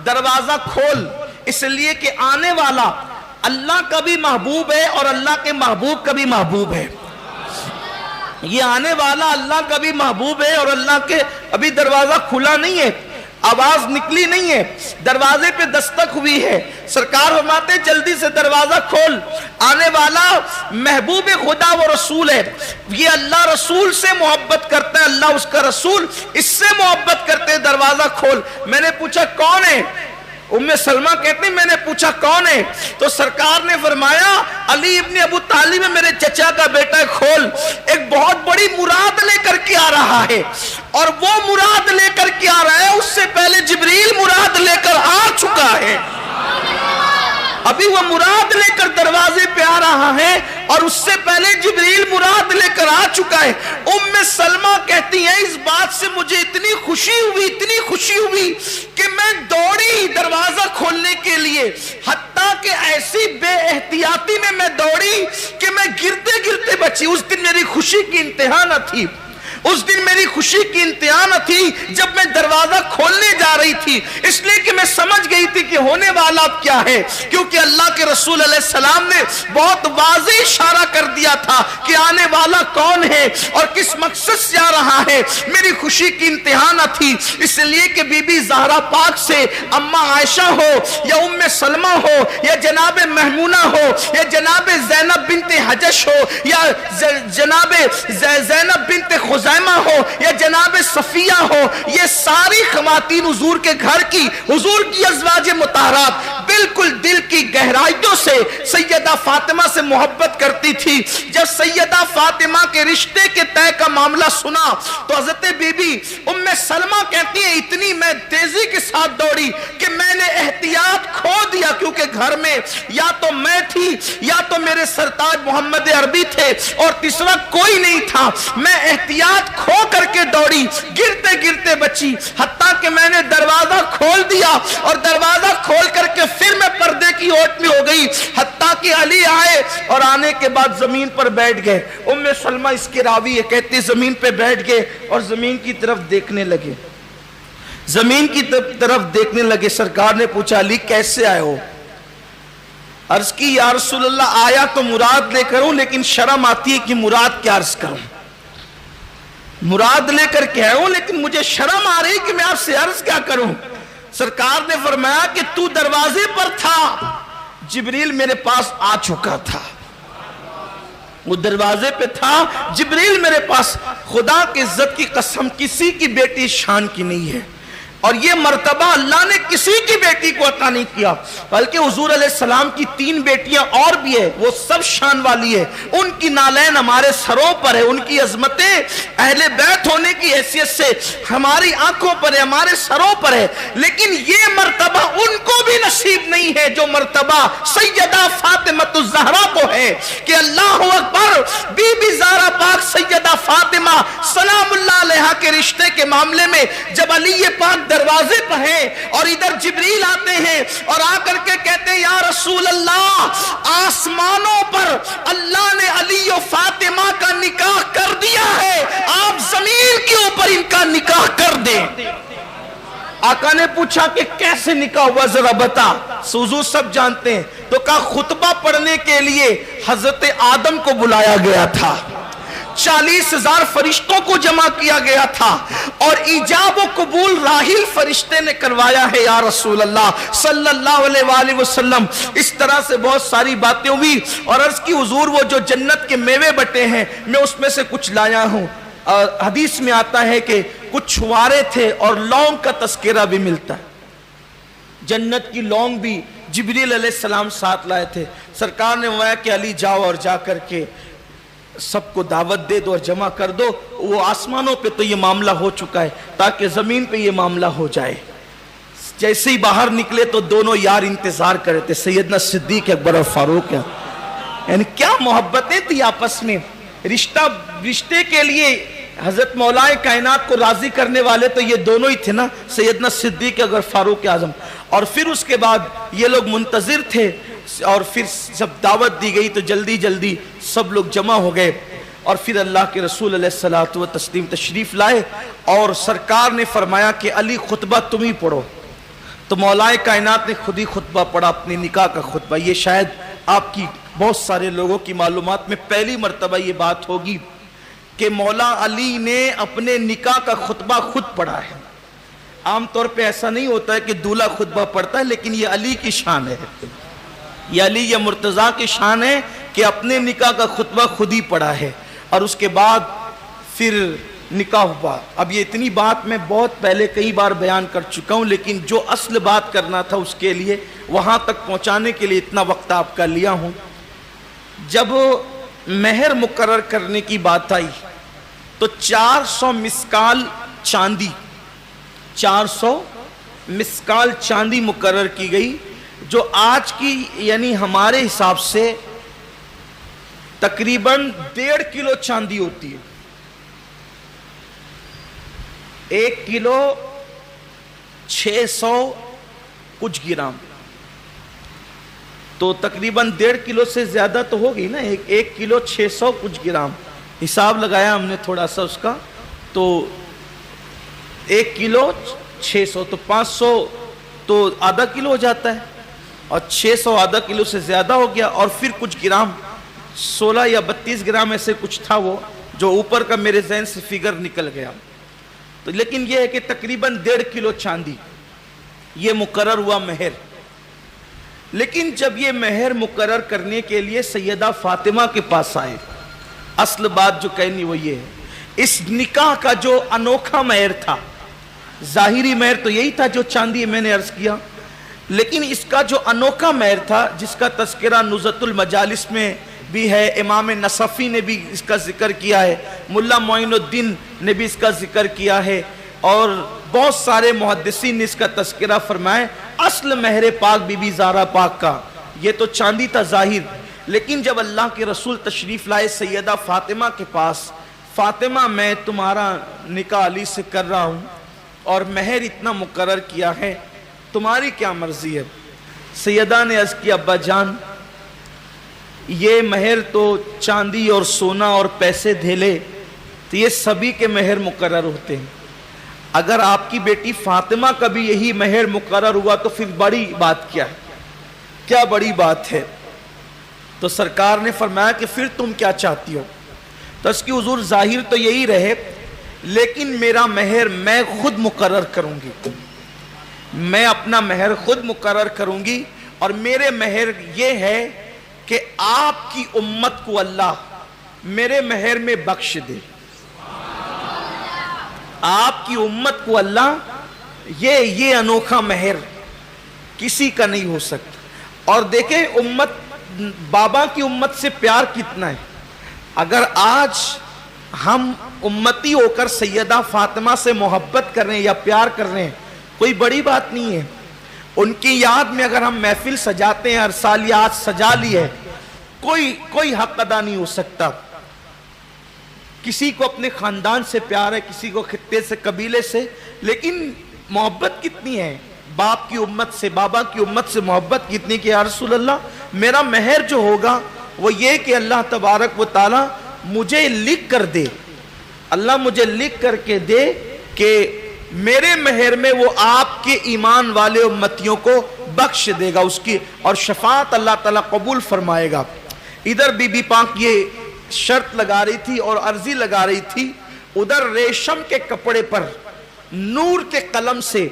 دروازہ کھول، اس لیے کہ آنے والا اللہ کا بھی محبوب ہے اور اللہ کے محبوب کا بھی محبوب ہے۔ یہ آنے والا اللہ کا بھی محبوب ہے اور اللہ کے ابھی دروازہ کھلا نہیں ہے، آواز نکلی نہیں ہے، دروازے پہ دستک ہوئی ہے۔ سرکار فرماتے ہیں جلدی سے دروازہ کھول، آنے والا محبوب خدا و رسول ہے، یہ اللہ رسول سے محبت کرتا ہے، اللہ اس کا رسول اس سے محبت کرتے ہیں، دروازہ کھول۔ میں نے پوچھا کون ہے؟ ام سلمہ کہتے ہیں میں نے پوچھا کون ہے؟ تو سرکار نے فرمایا علی ابن ابو طالب ہے، میرے چچا کا بیٹا ہے، کھول۔ ایک بہت بڑی مراد لے کر کے آ رہا ہے، اور وہ مراد لے کر کے آ رہا ہے، اس سے پہلے جبریل مراد لے کر آ چکا ہے، ابھی وہ مراد لے کر دروازے پہ آ رہا ہے اور اس سے پہلے جبریل مراد لے کر آ چکا ہے۔ ام سلمہ کہتی ہیں اس بات سے مجھے اتنی خوشی ہوئی کہ میں دوڑی دروازہ کھولنے کے لیے، حتیٰ کہ ایسی بے احتیاطی میں دوڑی کہ میں گرتے گرتے بچی۔ اس دن میری خوشی کی انتہا نہ تھی، اس دن میری خوشی کی انتہا نہ تھی جب میں دروازہ کھولنے جا رہی تھی، اس لیے کہ میں سمجھ گئی تھی کہ ہونے والا اب کیا ہے، کیونکہ اللہ کے رسول علیہ السلام نے بہت واضح اشارہ کر دیا تھا کہ آنے والا کون ہے اور کس مقصد سے آ رہا ہے۔ میری خوشی کی انتہا نہ تھی، اس لیے کہ بی بی زہرا پاک سے اماں عائشہ ہو یا ام سلمہ ہو یا جناب محمونہ ہو یا جناب زینب بنت حجش ہو یا جناب زینب بنت خزیمہ ہو یا جناب صفیہ ہو، یہ ساری خواتین حضور کے گھر کی، حضور کی ازواج مطہرات بالکل دل کی گہرائیوں سے سیدہ فاطمہ سے محبت کرتی تھی۔ جب سیدہ فاطمہ کے رشتے کے طے کا معاملہ سنا تو حضرت بی بی ام سلمہ کہتی ہیں اتنی میں تیزی کے ساتھ دوڑی کہ میں نے احتیاط کھو دیا، کیونکہ گھر میں یا تو میں تھی یا تو میرے سرتاج محمد عربی تھے اور تیسرا کوئی نہیں تھا۔ میں احتیاط کھو کر کے دوڑی، گرتے گرتے بچی، حتیٰ کہ میں نے دروازہ کھول دیا اور دروازہ کھول کر کے پھر میں پردے کی اوٹ میں ہو گئی، حتیٰ کہ علی آئے اور آنے کے بعد زمین پر بیٹھ گئے۔ ام سلمہ اس کے راوی ہے، کہتے زمین پہ بیٹھ گئے اور زمین کی طرف دیکھنے لگے، زمین کی طرف دیکھنے لگے۔ سرکار نے پوچھا علی کیسے آئے ہو؟ عرض کی یا رسول اللہ آیا تو مراد لے کر ہوں، لیکن شرم آتی ہے کہ مراد کیا عرض کروں، مراد لے کر کے آیا ہوں لیکن مجھے شرم آ رہی کہ میں آپ سے عرض کیا کروں۔ سرکار نے فرمایا کہ تو دروازے پر تھا، جبریل میرے پاس آ چکا تھا، وہ دروازے پہ تھا، جبریل میرے پاس۔ خدا کی عزت کی قسم کسی کی بیٹی شان کی نہیں ہے، اور یہ مرتبہ اللہ نے کسی کی بیٹی کو عطا نہیں کیا، بلکہ حضور علیہ السلام کی 3 بیٹیاں اور بھی ہیں، وہ سب شان والی ہے، ان کی نالین ہمارے سروں پر ہے، ان کی عظمتیں اہل بیت ہونے کی حیثیت سے ہماری آنکھوں پر ہے، ہمارے سروں پر ہے، لیکن یہ مرتبہ ان کو بھی نصیب نہیں ہے جو مرتبہ سیدہ فاطمہ الزہرا کو ہے، کہ اللہ اکبر، بی بی زہرا پاک سیدہ فاطمہ سلام اللہ علیہا کے رشتے کے معاملے میں جب علی پاک دروازے پر ہیں اور ادھر جبریل آتے ہیں اور آ کر کے کہتے ہیں یا رسول اللہ آسمانوں پر اللہ نے علی و فاطمہ کا نکاح کر دیا ہے، آپ زمین کے اوپر ان کا نکاح کر دیں۔ آقا نے پوچھا کہ کیسے نکاح ہوا ذرا بتا، حضور سب جانتے ہیں، تو کہا خطبہ پڑھنے کے لیے حضرت آدم کو بلایا گیا تھا، 40,000 فرشتوں کو جمع کیا گیا تھا، اور ایجاب و قبول راحیل فرشتے نے کروایا ہے یا رسول اللہ صلی اللہ علیہ وآلہ وسلم۔ اس طرح سے بہت ساری باتیں ہوئی، اور عرض کی حضور وہ جو جنت کے میوے بٹے ہیں میں اس میں سے کچھ لایا ہوں۔ حدیث میں آتا ہے کہ کچھ چھوارے تھے اور لونگ کا تذکرہ بھی ملتا ہے، جنت کی لونگ بھی جبریل علیہ السلام ساتھ لائے تھے۔ سرکار نے فرمایا کہ علی جاؤ اور جا کر کے سب کو دعوت دے دو اور جمع کر دو، وہ آسمانوں پہ تو یہ معاملہ ہو چکا ہے، تاکہ زمین پہ یہ معاملہ ہو جائے۔ جیسے ہی باہر نکلے تو دونوں یار انتظار کرے تھے، سیدنا صدیق اکبر اور فاروق، یعنی کیا محبتیں تھی آپس میں، رشتے کے لیے حضرت مولا کائنات کو راضی کرنے والے تو یہ دونوں ہی تھے نا، سیدنا صدیق اکبر فاروق اعظم۔ اور پھر اس کے بعد یہ لوگ منتظر تھے، اور پھر جب دعوت دی گئی تو جلدی جلدی سب لوگ جمع ہو گئے، اور پھر اللہ کے رسول علیہ الصلوۃ والتسلیم تشریف لائے، اور سرکار نے فرمایا کہ علی خطبہ تم ہی پڑھو، تو مولائے کائنات نے خود ہی خطبہ پڑھا، اپنی نکاح کا خطبہ. یہ شاید آپ کی بہت سارے لوگوں کی معلومات میں پہلی مرتبہ یہ بات ہوگی کہ مولا علی نے اپنے نکاح کا خطبہ خود پڑھا ہے. عام طور پہ ایسا نہیں ہوتا ہے کہ دولہا خطبہ پڑھتا ہے، لیکن یہ علی کی شان ہے، یہ علی یا مرتضیٰ کی شان ہے کہ اپنے نکاح کا خطبہ خود ہی پڑھا ہے. اور اس کے بعد پھر نکاح ہوا. اب یہ اتنی بات میں بہت پہلے کئی بار بیان کر چکا ہوں، لیکن جو اصل بات کرنا تھا اس کے لیے وہاں تک پہنچانے کے لیے اتنا وقت آپ کا لیا ہوں. جب مہر مقرر کرنے کی بات آئی تو 400 مسکال چاندی، 400 مسکال چاندی مقرر کی گئی، جو آج کی یعنی ہمارے حساب سے تقریباً 1.5 کلو چاندی ہوتی ہے. 1 کلو 600 کچھ گرام، تو تقریباً 1.5 کلو سے زیادہ تو ہوگی نا. 1 کلو 600 کچھ گرام حساب لگایا ہم نے تھوڑا سا اس کا، تو 1 کلو 600 تو 500 تو آدھا کلو ہو جاتا ہے، اور 600 آدھا کلو سے زیادہ ہو گیا. اور پھر کچھ گرام 16 یا 32 گرام ایسے کچھ تھا، وہ جو اوپر کا میرے ذہن سے فگر نکل گیا. تو لیکن یہ ہے کہ تقریباً 1.5 کلو چاندی یہ مقرر ہوا مہر. لیکن جب یہ مہر مقرر کرنے کے لیے سیدہ فاطمہ کے پاس آئے، اصل بات جو کہنی وہ یہ ہے، اس نکاح کا جو انوکھا مہر تھا، ظاہری مہر تو یہی تھا جو چاندی میں نے عرض کیا، لیکن اس کا جو انوکھا مہر تھا جس کا تذکرہ نزہۃ المجالس میں بھی ہے، امام نصفی نے بھی اس کا ذکر کیا ہے، ملا معین الدین نے بھی اس کا ذکر کیا ہے، اور بہت سارے محدثین نے اس کا تذکرہ فرمائے. اصل مہر پاک بی بی زہرا پاک کا یہ تو چاندی تھا ظاہر. لیکن جب اللہ کے رسول تشریف لائے سیدہ فاطمہ کے پاس، فاطمہ میں تمہارا نکاح علی سے کر رہا ہوں اور مہر اتنا مقرر کیا ہے، تمہاری کیا مرضی ہے؟ سیدہ نے عرض کیا، ابا جان یہ مہر تو چاندی اور سونا اور پیسے دھیلے تو یہ سبھی کے مہر مقرر ہوتے ہیں، اگر آپ کی بیٹی فاطمہ کا بھی یہی مہر مقرر ہوا تو پھر بڑی بات کیا ہے؟ کیا بڑی بات ہے؟ تو سرکار نے فرمایا کہ پھر تم کیا چاہتی ہو؟ تو اس کی حضور ظاہر تو یہی رہے، لیکن میرا مہر میں خود مقرر کروں گی، میں اپنا مہر خود مقرر کروں گی، اور میرے مہر یہ ہے کہ آپ کی امت کو اللہ میرے مہر میں بخش دے. آپ کی امت کو اللہ یہ انوکھا مہر کسی کا نہیں ہو سکتا. اور دیکھیں امت، بابا کی امت سے پیار کتنا ہے. اگر آج ہم امتی ہو کر سیدہ فاطمہ سے محبت کر رہے ہیں یا پیار کر رہے ہیں، کوئی بڑی بات نہیں ہے. ان کی یاد میں اگر ہم محفل سجاتے ہیں، ہر سال یاد سجا لی ہے، کوئی حق ادا نہیں ہو سکتا. کسی کو اپنے خاندان سے پیار ہے، کسی کو خطے سے، قبیلے سے، لیکن محبت کتنی ہے باپ کی امت سے، بابا کی امت سے محبت کتنی کہ یا رسول اللہ میرا مہر جو ہوگا وہ یہ کہ اللہ تبارک و تعالی مجھے لکھ کر دے، اللہ مجھے لکھ کر کے دے کہ میرے مہر میں وہ آپ کے ایمان والے امتیوں کو بخش دے گا، اس کی اور شفاعت اللہ تعالیٰ قبول فرمائے گا. ادھر بی بی پاک یہ شرط لگا رہی تھی اور عرضی لگا رہی تھی، ادھر ریشم کے کپڑے پر نور کے قلم سے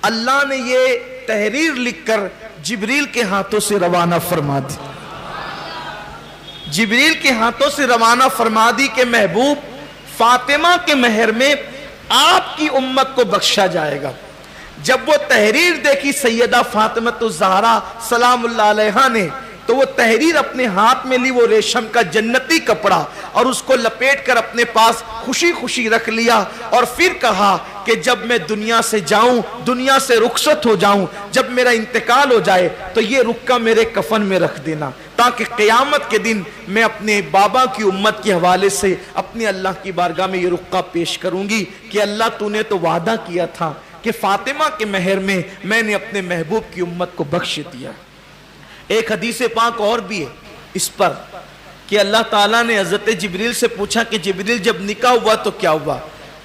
اللہ نے یہ تحریر لکھ کر جبریل کے ہاتھوں سے روانہ فرما دی. جبریل کے ہاتھوں سے روانہ فرما دی کہ محبوب فاطمہ کے مہر میں آپ کی امت کو بخشا جائے گا. جب وہ تحریر دیکھی سیدہ فاطمہ الزہرا سلام اللہ علیہا نے، تو وہ تحریر اپنے ہاتھ میں لی، وہ ریشم کا جنتی کپڑا، اور اس کو لپیٹ کر اپنے پاس خوشی خوشی رکھ لیا. اور پھر کہا کہ جب میں دنیا سے جاؤں، دنیا سے رخصت ہو جاؤں، جب میرا انتقال ہو جائے تو یہ رکا میرے کفن میں رکھ دینا، تاکہ قیامت کے دن میں اپنے بابا کی امت کے حوالے سے اپنے اللہ کی بارگاہ میں یہ رکا پیش کروں گی کہ اللہ تو نے تو وعدہ کیا تھا کہ فاطمہ کے مہر میں نے اپنے محبوب کی امت کو بخش دیا. ایک حدیث پاک اور بھی ہے اس پر کہ اللہ تعالیٰ نے حضرت جبریل سے پوچھا کہ جبریل جب نکاح ہوا تو کیا ہوا؟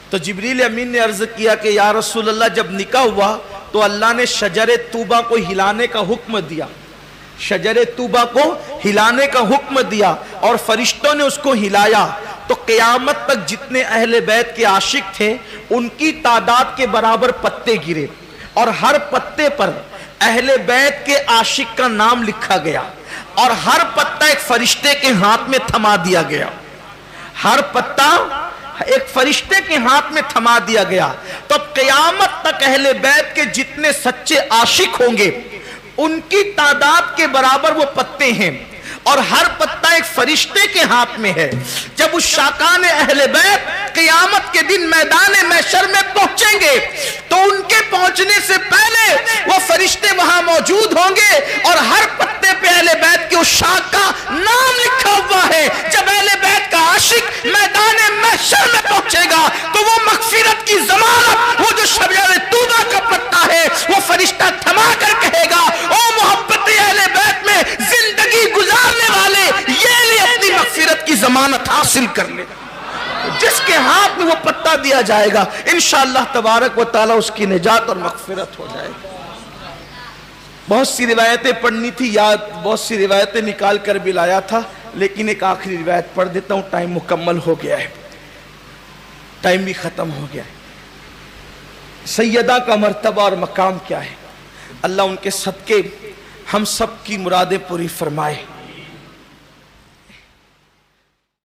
تو جبریل امین نے عرض کیا کہ یا رسول اللہ جب نکاح ہوا تو اللہ نے شجر طوبہ کو ہلانے کا حکم دیا، شجر طوبہ کو ہلانے کا حکم دیا اور فرشتوں نے اس کو ہلایا تو قیامت تک جتنے اہل بیت کے عاشق تھے ان کی تعداد کے برابر پتے گرے، اور ہر پتے پر اہل بیت کے عاشق کا نام لکھا گیا، اور ہر پتا ایک فرشتے کے ہاتھ میں تھما دیا گیا، ہر پتا ایک فرشتے کے ہاتھ میں تھما دیا گیا۔ تو قیامت تک اہل بیت کے جتنے سچے عاشق ہوں گے ان کی تعداد کے برابر وہ پتے ہیں، اور ہر پتا ایک فرشتے کے ہاتھ میں ہے۔ جب اس شاکان اہل بیت قیامت کے دن میدان محشر میں پہنچیں گے تو ان کے پہنچنے سے پہلے وہ فرشتے وہاں موجود ہوں گے، اور ہر پتے پہ اہل بیت کے اس شاک کا نام لکھا ہوا ہے۔ جب اہل بیت کا عاشق میدان محشر میں پہنچے گا تو وہ مغفرت کی ضمانت، وہ جو شجر طوبہ کا پتا ہے، وہ فرشتہ تھما کر کہے گا او محبت اہل بیت میں زندگی گزارنے والے، یہ لے اپنی مغفرت کی ضمانت حاصل کر لے۔ جس کے ہاتھ میں وہ پتا دیا جائے گا انشاءاللہ تبارک و تعالی اس کی نجات اور مغفرت ہو جائے گی۔ بہت سی روایتیں پڑھنی تھی یاد، بہت سی روایتیں نکال کر بھی لایا تھا، لیکن ایک آخری روایت پڑھ دیتا ہوں، ٹائم مکمل ہو گیا ہے، ٹائم بھی ختم ہو گیا ہے۔ سیدہ کا مرتبہ اور مقام کیا ہے، اللہ ان کے صدقے ہم سب کی مرادیں پوری فرمائے۔